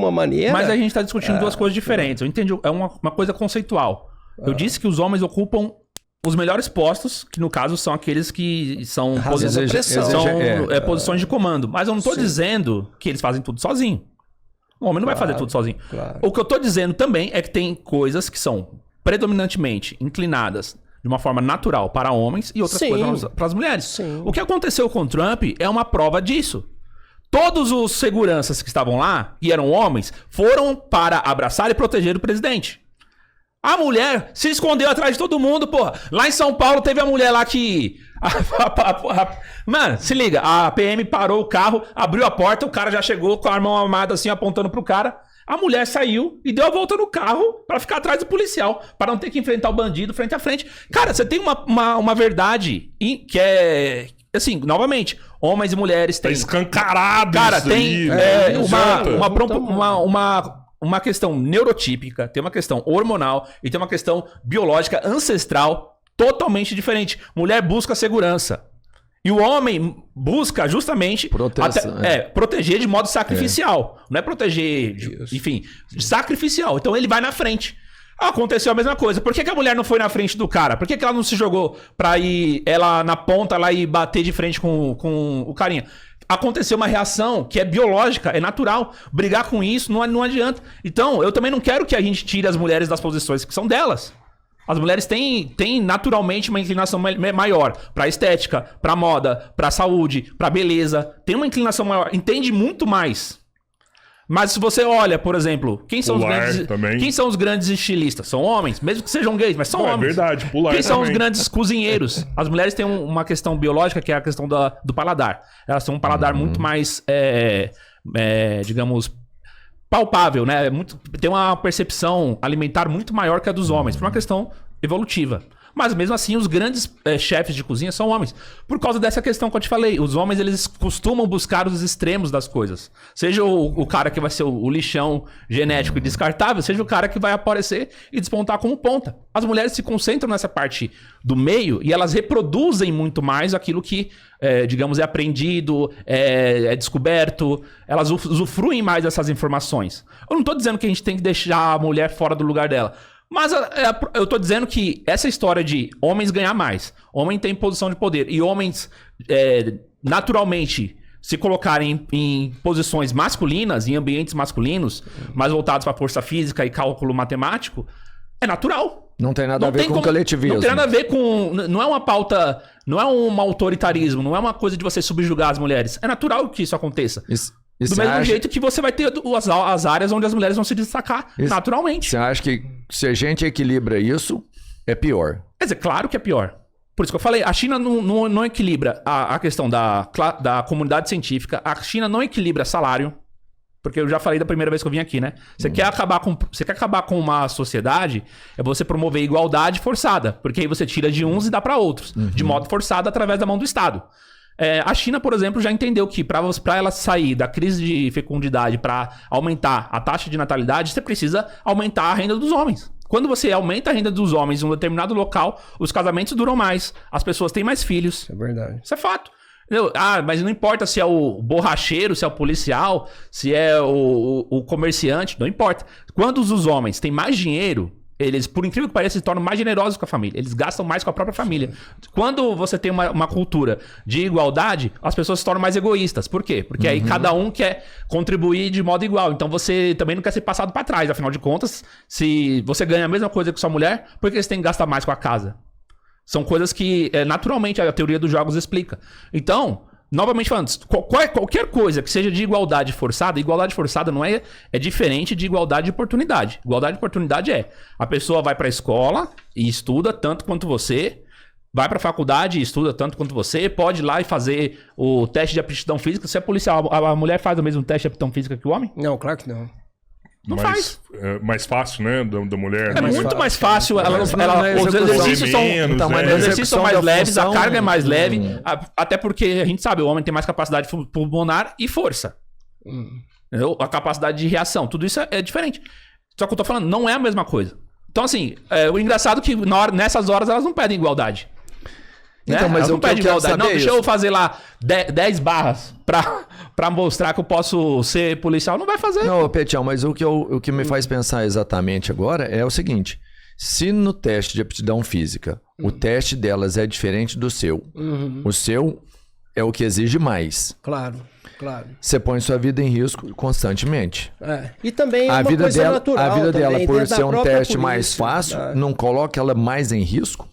uma maneira... Mas a gente tá discutindo duas coisas diferentes. Eu entendi, é uma coisa conceitual. Eu disse que os homens ocupam os melhores postos, que no caso são aqueles que são, posições de comando. Mas eu não tô dizendo que eles fazem tudo sozinho. O homem não vai fazer tudo sozinho. Claro. O que eu tô dizendo também é que tem coisas que são predominantemente inclinadas de uma forma natural para homens e outras coisas para as mulheres. Sim. O que aconteceu com o Trump é uma prova disso. Todos os seguranças que estavam lá, e eram homens, foram para abraçar e proteger o presidente. A mulher se escondeu atrás de todo mundo, porra. Lá em São Paulo teve a mulher lá que... Mano, se liga. A PM parou o carro, abriu a porta, o cara já chegou com a mão armada assim, apontando pro cara. A mulher saiu e deu a volta no carro pra ficar atrás do policial, para não ter que enfrentar o bandido frente a frente. Cara, você tem uma verdade que é... Assim, novamente, homens e mulheres têm... Tá escancarado. Cara, isso tem aí, uma questão neurotípica, tem uma questão hormonal e tem uma questão biológica ancestral totalmente diferente. Mulher busca segurança. E o homem busca justamente proteger de modo sacrificial. Não é proteger, enfim, sacrificial. Então ele vai na frente. Aconteceu a mesma coisa. Por que a mulher não foi na frente do cara? Por que ela não se jogou pra ir ela na ponta lá e bater de frente com o carinha? Aconteceu uma reação que é biológica, é natural. Brigar com isso não adianta. Então, eu também não quero que a gente tire as mulheres das posições que são delas. As mulheres têm naturalmente uma inclinação maior pra estética, pra moda, pra saúde, pra beleza. Tem uma inclinação maior, entende muito mais. Mas se você olha, por exemplo, quem são os grandes estilistas? São homens, mesmo que sejam gays, mas são homens. É verdade, pular Quem são também. os grandes cozinheiros? As mulheres têm uma questão biológica, que é a questão do paladar. Elas têm um paladar muito mais, digamos, palpável, né? Tem uma percepção alimentar muito maior que a dos homens, por uma questão evolutiva. Mas mesmo assim, os grandes chefes de cozinha são homens. Por causa dessa questão que eu te falei. Os homens, eles costumam buscar os extremos das coisas. Seja o cara que vai ser o lixão genético e descartável, seja o cara que vai aparecer e despontar como ponta. As mulheres se concentram nessa parte do meio e elas reproduzem muito mais aquilo que, digamos, é aprendido, é descoberto. Elas usufruem mais dessas informações. Eu não tô dizendo que a gente tem que deixar a mulher fora do lugar dela. Mas eu tô dizendo que essa história de homens ganhar mais, homem tem posição de poder e homens naturalmente se colocarem em posições masculinas, em ambientes masculinos, mais voltados para força física e cálculo matemático, é natural. Não tem nada a ver com coletivismo. Não tem nada a ver com... Não é uma pauta... Não é um autoritarismo, não é uma coisa de você subjugar as mulheres. É natural que isso aconteça. Do mesmo jeito que você vai ter as áreas onde as mulheres vão se destacar naturalmente. Você acha que se a gente equilibra isso, é pior? Quer dizer, claro que é pior. Por isso que eu falei, a China não equilibra a questão da comunidade científica, a China não equilibra salário, porque eu já falei da primeira vez que eu vim aqui, né? Você quer acabar com uma sociedade, é você promover igualdade forçada, porque aí você tira de uns e dá para outros, de modo forçado através da mão do Estado. A China, por exemplo, já entendeu que para ela sair da crise de fecundidade, para aumentar a taxa de natalidade, você precisa aumentar a renda dos homens. Quando você aumenta a renda dos homens em um determinado local, os casamentos duram mais, as pessoas têm mais filhos. É verdade. Isso é fato. Entendeu? Mas não importa se é o borracheiro, se é o policial, se é o comerciante, não importa. Quando os homens têm mais dinheiro, eles, por incrível que pareça, se tornam mais generosos com a família. Eles gastam mais com a própria família. Quando você tem uma cultura de igualdade, as pessoas se tornam mais egoístas. Por quê? Porque aí cada um quer contribuir de modo igual. Então você também não quer ser passado para trás. Afinal de contas, se você ganha a mesma coisa que sua mulher, por que você tem que gastar mais com a casa? São coisas que, naturalmente, a teoria dos jogos explica. Então... Novamente falando, qualquer coisa que seja de igualdade forçada não é diferente de igualdade de oportunidade. Igualdade de oportunidade a pessoa vai para a escola e estuda tanto quanto você, vai para a faculdade e estuda tanto quanto você, pode ir lá e fazer o teste de aptidão física. Se é policial, a mulher faz o mesmo teste de aptidão física que o homem? Não, claro que não. Não faz. É mais fácil, né? Da mulher. É muito mais fácil. Os exercícios são mais leves, a carga é mais leve. Até porque a gente sabe, o homem tem mais capacidade pulmonar e força. Entendeu? A capacidade de reação. Tudo isso é diferente. Só que eu tô falando, não é a mesma coisa. Então, assim, o engraçado é que nessas horas elas não pedem igualdade. Então, mas Ela não o que eu pede quero igualdade. saber Não, é deixa isso. eu fazer lá 10 barras pra mostrar que eu posso ser policial. Não vai fazer. Não, Petião, mas o que me faz pensar exatamente agora é o seguinte. Se no teste de aptidão física, o teste delas é diferente do seu, o seu é o que exige mais. Claro. Você põe sua vida em risco constantemente. E também é A uma vida coisa dela, natural a vida também, dela, por dentro da ser um própria teste mais polícia, fácil, né? não coloca ela mais em risco.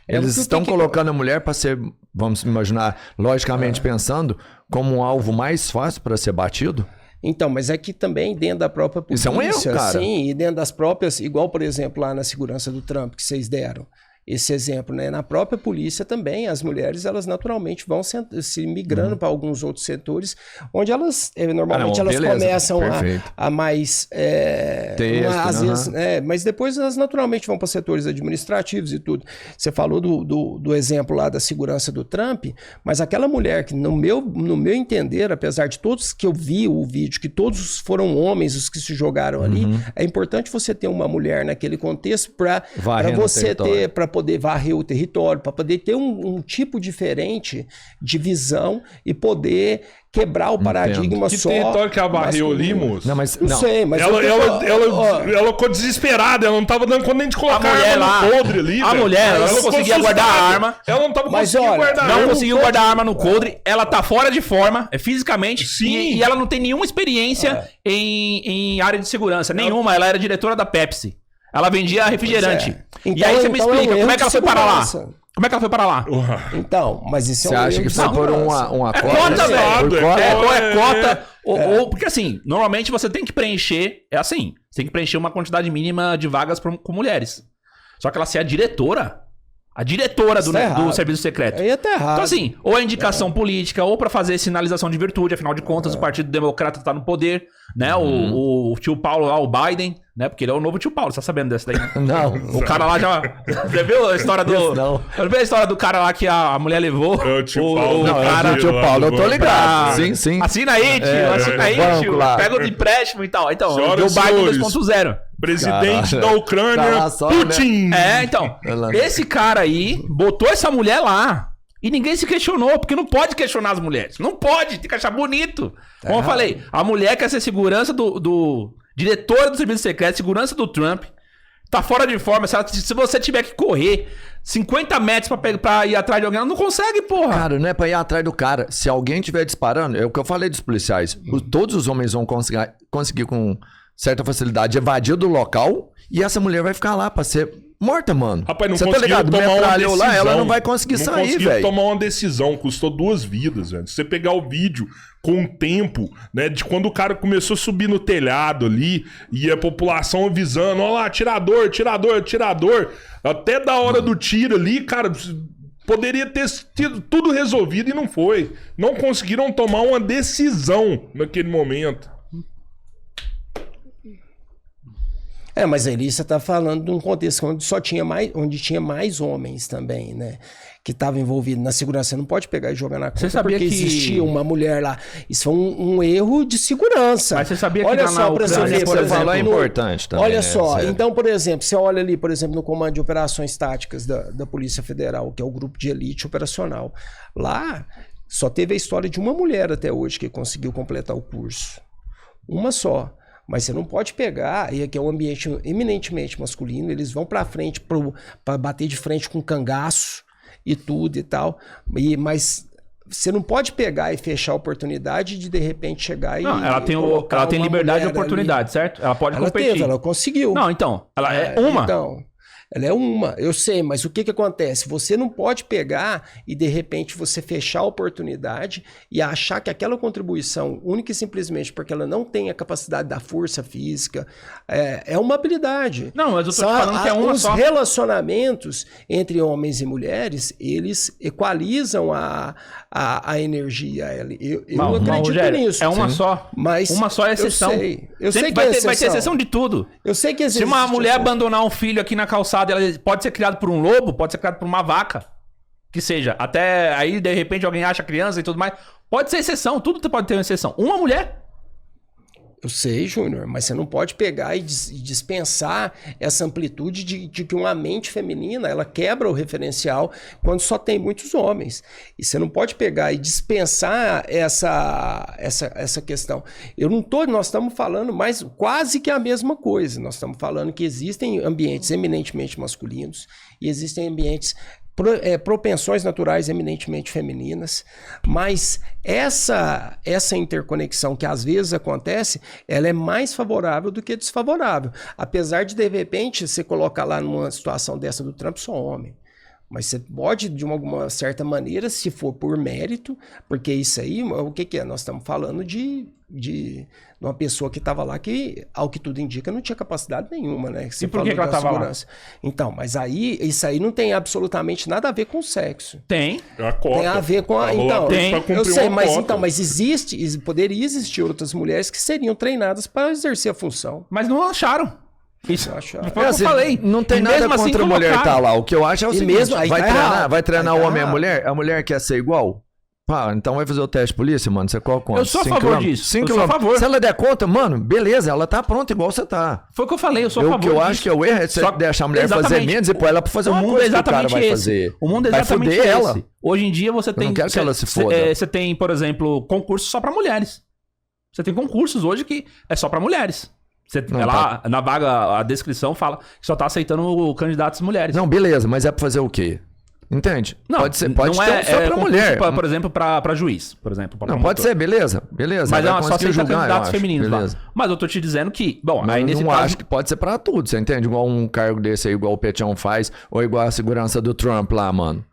Eles porque estão que- colocando a mulher para ser, vamos imaginar, logicamente pensando, como um alvo mais fácil para ser batido. Então, mas é que também dentro da própria polícia... Isso é um erro, cara. Sim, e dentro das próprias... Igual, por exemplo, lá na segurança do Trump, que vocês deram esse exemplo, né? Na própria polícia também, as mulheres, elas naturalmente vão se migrando para alguns outros setores, onde elas, normalmente, elas beleza, começam perfeito. a mais... às vezes, mas depois elas naturalmente vão para setores administrativos e tudo. Você falou do exemplo lá da segurança do Trump, mas aquela mulher que, no meu entender, apesar de todos que eu vi o vídeo, que todos foram homens os que se jogaram ali, é importante você ter uma mulher naquele contexto para Varrendo o você território. ter, para poder varrer o território, para poder ter um tipo diferente de visão e poder quebrar o paradigma Que só. território que ela varreu ali, masculino. moço? Não, mas Não sei, mas Ela ficou desesperada, ela não tava dando conta nem de A colocar mulher a arma lá, no coldre ali, a velho. mulher, ela não ficou conseguia guardar a assustada. arma. Ela não tava Mas conseguindo olha, guardar a Não arma. conseguiu guardar a arma no coldre, ela tá fora de forma, fisicamente, Sim. e ela não tem nenhuma experiência em área de segurança, nenhuma. Ela era diretora da Pepsi. Ela vendia refrigerante. Então- E aí você me então é um explica, como erro é que ela de foi parar lá? segurança. Como é que ela foi parar lá? Então, mas isso você é um acha erro que de foi por segurança. uma É cota? cota, velho. Por cota? Ou é cota, ou... Porque assim, normalmente você tem que preencher... É assim, você tem que preencher uma quantidade mínima de vagas com mulheres. Só que ela ser a diretora Isso tá errado. do serviço secreto. Aí tá errado. Então, assim, ou é indicação política, ou pra fazer sinalização de virtude, afinal de contas, o Partido Democrata tá no poder, né? O tio Paulo lá, o Biden, né? Porque ele é o novo tio Paulo, você tá sabendo dessa daí, né? Não. O cara lá já. Você viu a história do. Não. Você viu a história do cara lá que a mulher levou? É o tio Paulo. o Não, cara. é o tio Paulo, eu tô Ah, ligado. Sim, sim. Assina aí, tio. Assina aí, banco tio. lá. Pega o empréstimo e tal. Então, Senhoras o e Biden senhores. 2.0. Presidente Caralho. da Ucrânia, Tá lá só, Putin. É, então. Ela- Esse cara aí botou essa mulher lá. E ninguém se questionou, porque não pode questionar as mulheres. Não pode, tem que achar bonito. Como eu falei, a mulher quer ser segurança do diretora do serviço secreto, segurança do Trump. Tá fora de forma. Se você tiver que correr 50 metros pra ir atrás de alguém, ela não consegue, porra. Cara, não é pra ir atrás do cara. Se alguém estiver disparando, é o que eu falei dos policiais. Todos os homens vão conseguir com certa facilidade evadir do local e essa mulher vai ficar lá pra ser morta, mano. Rapaz, não Você tá conseguiram ligado? tomar uma Metralhou decisão. lá, ela não vai conseguir sair, conseguiram velho. tomar uma decisão, custou 2 vidas, velho. Se você pegar o vídeo com o tempo, né, de quando o cara começou a subir no telhado ali e a população avisando, ó lá, atirador, até da hora do tiro ali, cara, poderia ter tido tudo resolvido e não foi. Não conseguiram tomar uma decisão naquele momento. Mas aí você está falando de um contexto onde tinha mais homens também, né? Que estavam envolvidos na segurança. Você não pode pegar e jogar na conta Você sabia porque que- existia uma mulher lá. Isso foi um erro de segurança. Mas você sabia que olha lá só, na pra você Ucrânia, ver, por por exemplo, exemplo, é importante também, Olha né? só, Sério. então, por exemplo, você olha ali, por exemplo, no Comando de Operações Táticas da Polícia Federal, que é o grupo de elite operacional. Lá, só teve a história de uma mulher até hoje que conseguiu completar o curso. Uma só. Mas você não pode pegar, e aqui é um ambiente eminentemente masculino, eles vão pra frente pra bater de frente com cangaço e tudo e tal. Mas você não pode pegar e fechar a oportunidade de repente chegar Não, ela tem, colocar ela tem uma liberdade de mulher oportunidade, certo? Ela pode Ela competir. teve, ela conseguiu. Não, então, ela é uma. Então, ela é uma, eu sei, mas o que acontece? Você não pode pegar e de repente você fechar a oportunidade e achar que aquela contribuição, única e simplesmente porque ela não tem a capacidade da força física, é uma habilidade. Não, mas eu tô te falando que é uma os só. relacionamentos entre homens e mulheres, eles equalizam a energia. Eu Não, acredito Rogério, nisso. é uma só. Mas uma só é exceção. Eu sei Sempre que vai ter exceção de tudo. Eu sei que Se uma mulher abandonar um filho aqui na calçada, ela pode ser criado por um lobo, pode ser criado por uma vaca. Que seja. Até aí, de repente, alguém acha criança e tudo mais. Pode ser exceção, tudo pode ter uma exceção. Uma mulher. Eu sei, Júnior, mas você não pode pegar e dispensar essa amplitude de que uma mente feminina, ela quebra o referencial quando só tem muitos homens. E você não pode pegar e dispensar essa questão. Nós estamos falando mais quase que a mesma coisa. Nós estamos falando que existem ambientes eminentemente masculinos e existem ambientes propensões naturais eminentemente femininas, mas essa interconexão que às vezes acontece, ela é mais favorável do que desfavorável. Apesar de repente, você colocar lá numa situação dessa do Trump, só homem. Mas você pode, de alguma certa maneira, se for por mérito, porque isso aí, o que é? Nós estamos falando de uma pessoa que estava lá que, ao que tudo indica, não tinha capacidade nenhuma, né? E por que ela estava lá? Então, mas aí, isso aí não tem absolutamente nada a ver com sexo. Tem. É a cota. Tem a ver com a... Então, tem. Eu sei, mas poderia existir outras mulheres que seriam treinadas para exercer a função. Mas não acharam. Isso Não acharam. foi o que eu falei. Não tem E nada mesmo assim contra a mulher colocaram. estar lá. O que eu acho é o E seguinte, mesmo aí vai tá treinar, errado. vai treinar Aí o tá homem e a errado. mulher? A mulher quer ser igual? Pá, então vai fazer o teste de polícia, mano. Você qual conta? Eu sou a 5 favor quilômetros? disso. 5 Eu sou a quilômetros. favor. Se ela der conta, mano, beleza, ela tá pronta igual você tá. Foi o que eu falei, eu sou a favor O que eu acho disso. que é o erro é você Só- deixar a mulher fazer Exatamente. menos e pôr ela pra fazer O uma mundo coisa é que o cara exatamente vai esse. fazer. O mundo é Vai exatamente foder esse. ela. Hoje em dia você tem... não quero que ela se foda. Você tem, por exemplo, concursos só pra mulheres. Você tem concursos hoje que é só pra mulheres. Lá na vaga, a descrição fala que só tá aceitando candidatos mulheres. Não, beleza, mas é pra fazer o quê? Entende? Não, pode ser não ter só pra concurso mulher. Por exemplo, pra juiz, por exemplo. pra Não, promotor. pode ser, beleza. Mas vai só conseguir aceita julgar, eu candidatos acho. femininos Beleza. lá. Mas eu tô te dizendo que... Bom, Mas aí eu nesse não caso... acho que pode ser pra tudo, você entende? Igual um cargo desse aí, igual o Petião faz, ou igual a segurança do Trump lá, mano.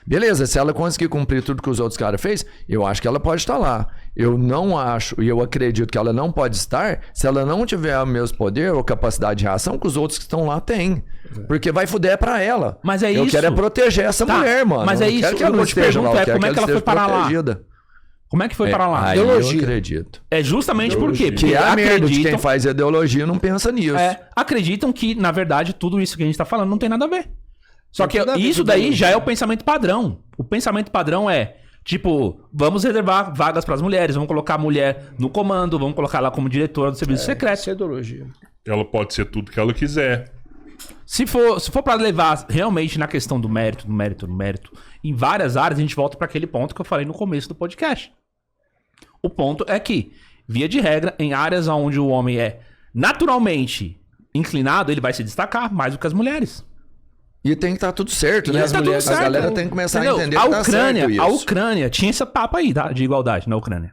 Beleza, se ela conseguir cumprir tudo que os outros caras fez, eu acho que ela pode estar lá. Eu não acho, e eu acredito que ela não pode estar se ela não tiver o mesmo poder ou capacidade de reação que os outros que estão lá têm. Porque vai fuder pra ela. Mas é eu isso. quero é proteger essa Tá, mulher, mano. mas Eu é não isso. quero que ela Eu não te esteja lá, pergunto eu quero como é que ela foi esteja parar lá? protegida. Como é que foi parar lá? Aí eu Ideologia. acredito. É justamente por quê? Porque Que é a merda de quem acreditam, faz ideologia não pensa nisso. acreditam que, na verdade, tudo isso que a gente tá falando não tem nada a ver. Só que Tem tudo a ver isso com daí ideologia. já é o pensamento padrão. O pensamento padrão é, tipo, vamos reservar vagas pras mulheres, vamos colocar a mulher no comando, vamos colocar ela como diretora do serviço secreto. Essa é ideologia. Ela pode ser tudo que ela quiser. Se for pra levar realmente na questão do mérito, em várias áreas, a gente volta pra aquele ponto que eu falei no começo do podcast. O ponto é que, via de regra, em áreas onde o homem é naturalmente inclinado, ele vai se destacar mais do que as mulheres. E tem que estar tudo certo, E né? tá tudo certo. A galera tem que começar Entendeu? a entender a que tá Ucrânia, certo a isso. Ucrânia tinha esse papo aí, tá? De igualdade na Ucrânia.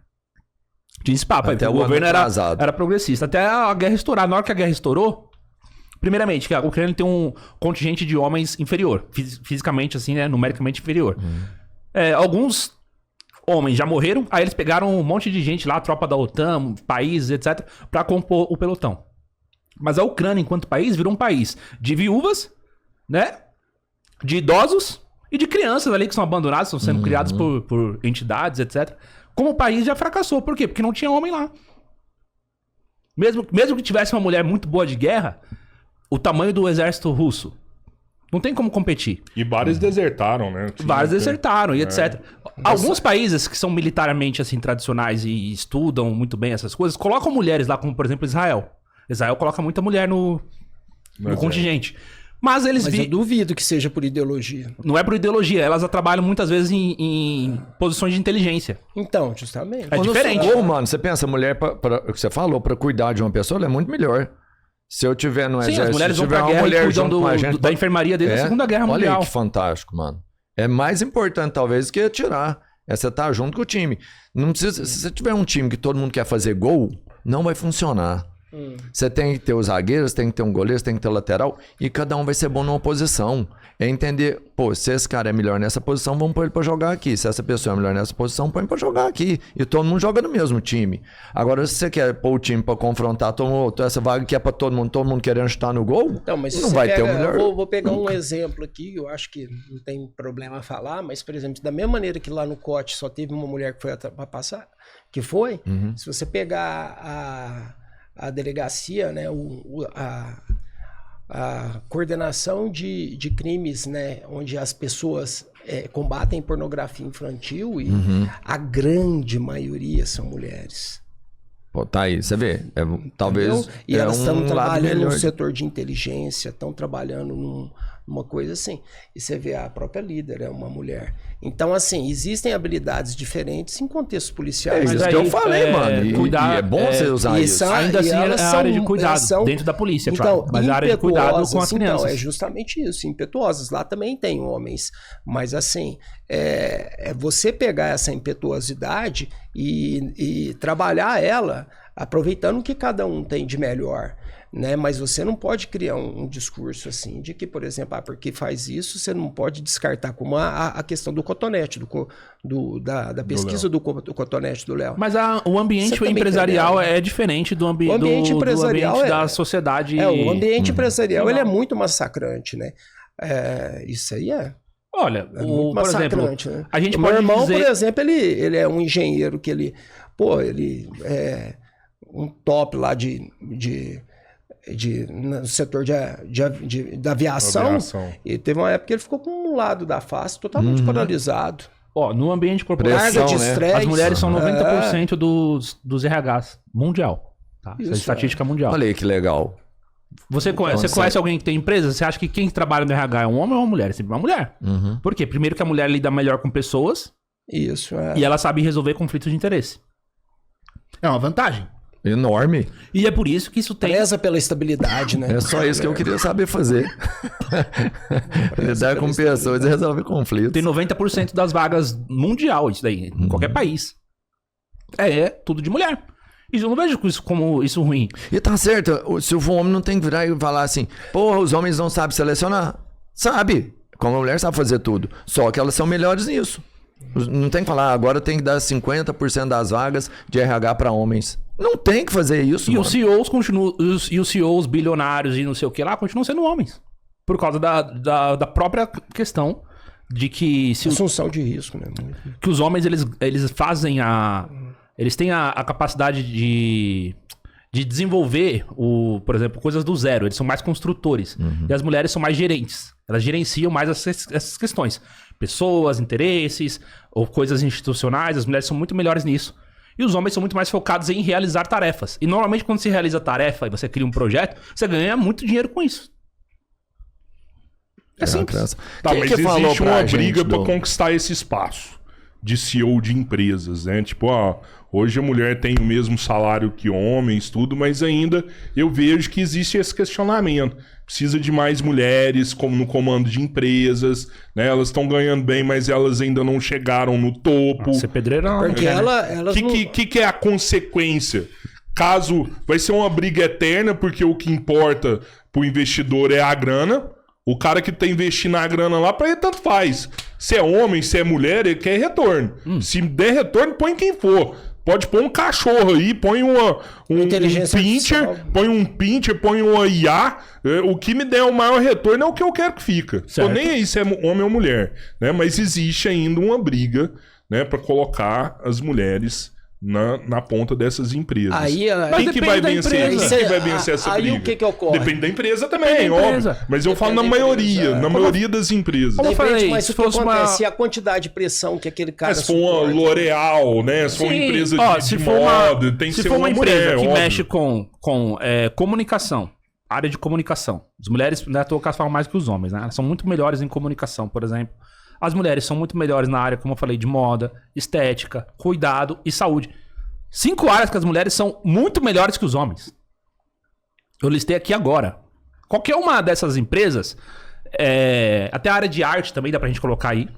Tinha esse papo aí, Até porque o o governo ano atrasado. era progressista. Até a guerra estourar. Na hora que a guerra estourou, primeiramente, que a Ucrânia tem um contingente de homens inferior. Fisicamente, assim, né? Numericamente inferior. Alguns homens já morreram, aí eles pegaram um monte de gente lá, tropa da OTAN, países, etc., pra compor o pelotão. Mas a Ucrânia, enquanto país, virou um país de viúvas, né? De idosos e de crianças ali que são abandonadas, estão sendo criadas por entidades, etc. Como o país já fracassou. Por quê? Porque não tinha homem lá. Mesmo que tivesse uma mulher muito boa de guerra, o tamanho do exército russo não tem como competir. E vários desertaram, né? Vários desertaram e etc. Alguns países que são militarmente assim tradicionais e estudam muito bem essas coisas, colocam mulheres lá, como por exemplo Israel. Israel coloca muita mulher no contingente. Mas eles Mas eu duvido que seja por ideologia. Não é por ideologia, elas trabalham muitas vezes em posições de inteligência. Então, justamente. É diferente. Ô, mano, você pensa, a mulher, o que você falou, pra cuidar de uma pessoa, ela é muito melhor. Se eu tiver no Sim, exército, as mulheres se vão tiver pra uma guerra e mulher cuidam junto com a gente... da enfermaria desde a Segunda Guerra Olha Mundial. aí que fantástico, mano. É mais importante, talvez, que atirar. É você estar junto com o time. Não precisa, se você tiver um time que todo mundo quer fazer gol, não vai funcionar. Você tem que ter os zagueiros, tem que ter um goleiro, tem que ter o lateral, e cada um vai ser bom numa posição. É entender, pô, se esse cara é melhor nessa posição, vamos pôr ele pra jogar aqui. Se essa pessoa é melhor nessa posição, põe pra jogar aqui. E todo mundo joga no mesmo time. Agora, se você quer pôr o time pra confrontar todo mundo, essa vaga que é pra todo mundo querendo chutar no gol, Então, mas se não você vai ter pega, o melhor. Eu vou pegar um exemplo aqui, eu acho que não tem problema falar, mas, por exemplo, da mesma maneira que lá no COT só teve uma mulher que foi pra passar, que foi, se você pegar a delegacia, né, a coordenação de crimes, né, onde as pessoas combatem pornografia infantil e a grande maioria são mulheres. Pô, tá aí, você vê. Talvez. Entendeu? E elas estão lado trabalhando melhor. no setor de inteligência, estão trabalhando numa coisa assim. E você vê a própria líder, é uma mulher. Então, assim, existem habilidades diferentes em contextos policiais. Mas Mas isso que eu aí, falei, mano. E, cuidar, e é bom você usar e isso. são- Ainda assim, elas é a são- área de cuidado elas são- dentro da polícia, Então, mas a área de cuidado com as impetuosas, crianças. Então, é justamente isso, impetuosas. Lá também tem homens. Mas, assim, é você pegar essa impetuosidade e trabalhar ela, aproveitando o que cada um tem de melhor. Né? Mas você não pode criar um discurso assim de que, por exemplo, porque faz isso, você não pode descartar como a questão do cotonete, da pesquisa do cotonete do Léo. Mas o ambiente Você também empresarial entendeu, né? é diferente do O ambiente empresarial do ambiente da sociedade. o ambiente empresarial ele é muito massacrante, né? Isso aí Olha, muito por exemplo, massacrante, né? a gente O pode meu irmão, dizer... por exemplo, ele é um engenheiro que ele é um top lá no setor da aviação. E teve uma época que ele ficou com um lado da face totalmente paralisado. no ambiente corporativo, Pressão, Carga de né? estresse. as mulheres são 90% dos RHs mundial. Tá? Isso é Isso, estatística mundial. Olha aí que legal. Você conhece alguém que tem empresa? Você acha que quem trabalha no RH é um homem ou uma mulher? É sempre uma mulher. Por quê? Primeiro que a mulher lida melhor com pessoas Isso, e ela sabe resolver conflitos de interesse. É uma vantagem. Enorme. E é por isso que isso tem... preza pela estabilidade, né? É só isso que eu queria saber fazer. Lidar com pessoas e resolver conflitos. Tem 90% das vagas mundial, isso daí, em qualquer país. É tudo de mulher. E eu não vejo isso como isso ruim. E tá certo, se o homem não tem que virar e falar assim, porra, os homens não sabem selecionar. Sabe, como a mulher sabe fazer tudo. Só que elas são melhores nisso. Não tem que falar, agora tem que dar 50% das vagas de RH para homens. Não tem que fazer isso, E mano. os CEOs continuam, os CEOs bilionários e não sei o que lá, continuam sendo homens. Por causa da própria questão de que se Assunção de risco, né? que os homens eles fazem eles têm a capacidade de desenvolver por exemplo, coisas do zero, eles são mais construtores. E as mulheres são mais gerentes. Elas gerenciam mais essas questões. Pessoas, interesses, ou coisas institucionais, as mulheres são muito melhores nisso. E os homens são muito mais focados em realizar tarefas. E normalmente quando se realiza tarefa e você cria um projeto, você ganha muito dinheiro com isso. É simples. Tá, Quem mas que falou existe pra uma gente briga pra do- conquistar esse espaço de CEO de empresas, né? Tipo, hoje a mulher tem o mesmo salário que homens, tudo, mas ainda eu vejo que existe esse questionamento. Precisa de mais mulheres como no comando de empresas, né? Elas estão ganhando bem, mas elas ainda não chegaram no topo. Ser pedreiro não. Porque né? elas O não... que é a consequência? Caso vai ser uma briga eterna, porque o que importa pro investidor é a grana. O cara que tá investindo a grana lá, pra ele tanto faz. Se é homem, se é mulher, ele quer retorno. Se der retorno, põe quem for. Pode pôr um cachorro aí, põe um Inteligência pincher, artificial. põe uma IA. O que me der o maior retorno é o que eu quero que fica. Tô Certo. nem aí se é homem ou mulher, né? Mas existe ainda uma briga, né, para colocar as mulheres na ponta dessas empresas. Aí, Quem que depende vai da vencer? empresa. Quem que vai vencer essa Aí briga? o que ocorre? Depende da empresa também, Depende da empresa. óbvio. Mas eu falo na Depende da maioria, empresa. na maioria das empresas. Como eu Depende, falei, mas se o que fosse uma- acontece? E a quantidade de pressão que aquele cara Se for uma suporta? L'Oreal, né? Se for uma Sim, empresa de se for uma- moda, tem que se ser for uma empresa mulher, que óbvio. mexe com comunicação, área de comunicação. As mulheres, né, tô falam mais que os homens, né? Elas são muito melhores em comunicação, por exemplo. As mulheres são muito melhores na área, como eu falei, de moda, estética, cuidado e saúde. 5 áreas que as mulheres são muito melhores que os homens. Eu listei aqui agora. Qualquer uma dessas empresas, até a área de arte também dá pra gente colocar aí.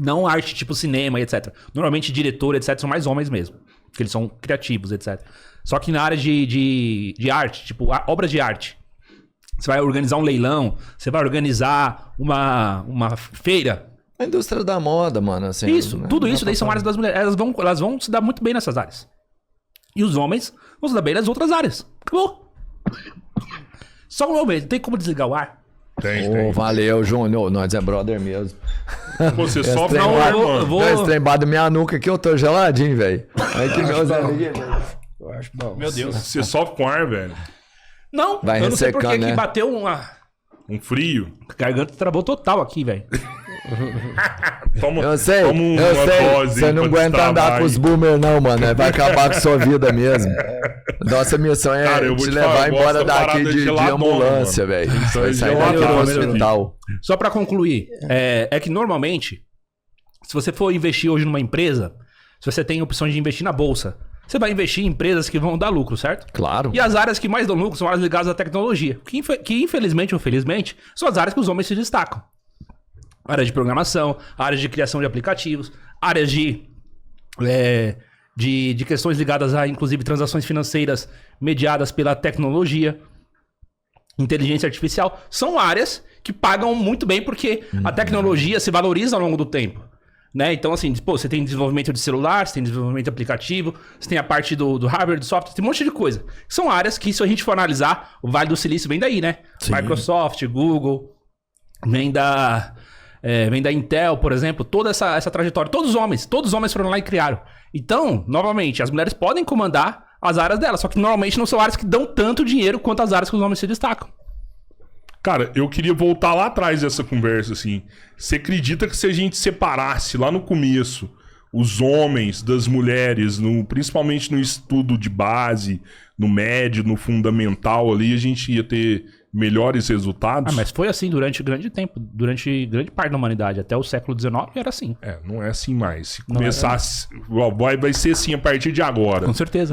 Não arte tipo cinema e etc. Normalmente diretor, etc, são mais homens mesmo. Porque eles são criativos, etc. Só que na área de arte, tipo obras de arte. Você vai organizar um leilão, você vai organizar uma feira. A indústria da moda, mano, assim. Isso, né? tudo Dá isso pra daí são falar. áreas das mulheres. Elas vão se dar muito bem nessas áreas. E os homens vão se dar bem nas outras áreas. Acabou. Só o meu medo. Tem como desligar o ar? Tem, Ô, tem. valeu, Júnior. Nós é brother mesmo. Você sofre trem no lá, ar, eu mano. vou- Esse trem bate minha nuca aqui, eu tô geladinho, velho. Aí que meus amiguinhos. Eu acho bom. Meu Deus. Você sofre com ar, velho. Não, Vai eu não sei por que ressecando, que né? bateu uma... Um frio. A garganta travou total aqui, velho. Toma, Eu sei, toma uma eu sei. dose Você aí não pra aguenta andar destravar com os aí. boomer, não, mano. Vai acabar com sua vida mesmo. Nossa missão é Cara, eu vou te te levar falar, eu embora gosto da daqui parada de geladona, ambulância, mano. velho. Isso Vai aí sair já daqui do melhorou, hospital. Só pra concluir, é que normalmente, se você for investir hoje numa empresa, se você tem opções de investir na bolsa, você vai investir em empresas que vão dar lucro, certo? Claro. E as áreas que mais dão lucro são áreas ligadas à tecnologia, que infelizmente ou felizmente são as áreas que os homens se destacam. Áreas de programação, áreas de criação de aplicativos, áreas de questões ligadas a, inclusive, transações financeiras mediadas pela tecnologia, inteligência artificial. São áreas que pagam muito bem porque a tecnologia se valoriza ao longo do tempo. Né? Então, assim, pô, você tem desenvolvimento de celular, você tem desenvolvimento de aplicativo, você tem a parte do hardware, do software, tem um monte de coisa. São áreas que, se a gente for analisar, o Vale do Silício vem daí, né? Sim. Microsoft, Google, vem da Intel, por exemplo, toda essa trajetória. Todos os homens foram lá e criaram. Então, novamente, as mulheres podem comandar as áreas delas, só que normalmente não são áreas que dão tanto dinheiro quanto as áreas que os homens se destacam. Cara, eu queria voltar lá atrás dessa conversa, assim. Você acredita que se a gente separasse lá no começo os homens das mulheres, principalmente no estudo de base, no médio, no fundamental ali, a gente ia ter melhores resultados? Mas foi assim durante grande tempo, durante grande parte da humanidade, até o século XIX era assim. Não é assim mais. Se Não começasse... Vai ser assim a partir de agora. Com certeza.